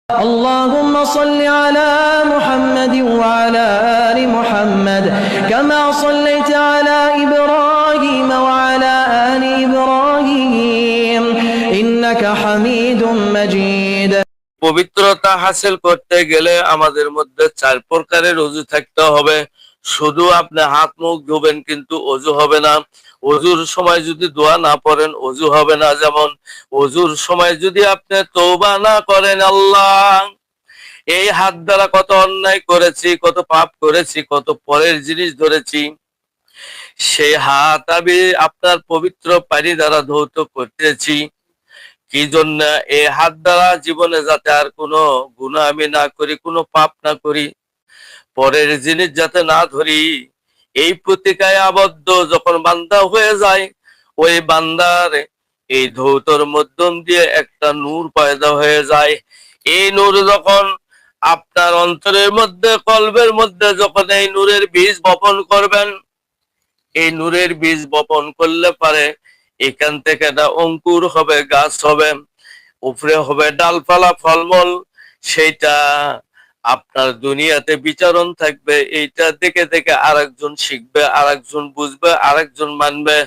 اللهم صل على محمد وعلى آل محمد كما صليت على إبراهيم وعلى آل إبراهيم إنك حميد مجيد। পবিত্রতা হাসিল করতে গেলে আমাদের মধ্যে 4 প্রকারের ওযু থাকতে হবে। শুধু আপনি হাত মুখ ধুবেন কিন্তু ওযু হবে না। ওযুর সময় যদি দোয়া না পড়েন ওযু হবে না। যেমন ওযুর সময় যদি আপনি তওবা না করেন, আল্লাহ এই হাত দ্বারা কত অন্যায় করেছি, কত পাপ করেছি, কত পরের জিনিস ধরেছি, সেই হাত আমি আপনার পবিত্র পানি দ্বারা ধৌত করতেছি। কি জন্য? এই হাত দ্বারা জীবনে যাতে আর কোনো গুনাহ আমি না করি, কোনো পাপ না করি, পরের জিনিস যাতে না ধরি, এই প্রতিজ্ঞায় আবদ্ধ যখন বান্দা হয়ে যায়, ওই বান্দার এই ধৌতর মাধ্যম দিয়ে একটা নূর পয়দা হয়ে যায়। এই নূর যখন আপনার অন্তরের মধ্যে, কলবের মধ্যে যখন এই নূরের বীজ বপন করবেন, এই নূরের বীজ বপন করলে পারে এখান থেকে একটা অঙ্কুর হবে, গাছ হবে, উপরে হবে ডালপালা, ফলমূল। সেইটা আপনার দুনিয়াতে বিচারণ থাকবে। এইটা দেখে দেখে আরেকজন শিখবে, আরেকজন বুঝবে, আরেকজন মানবে।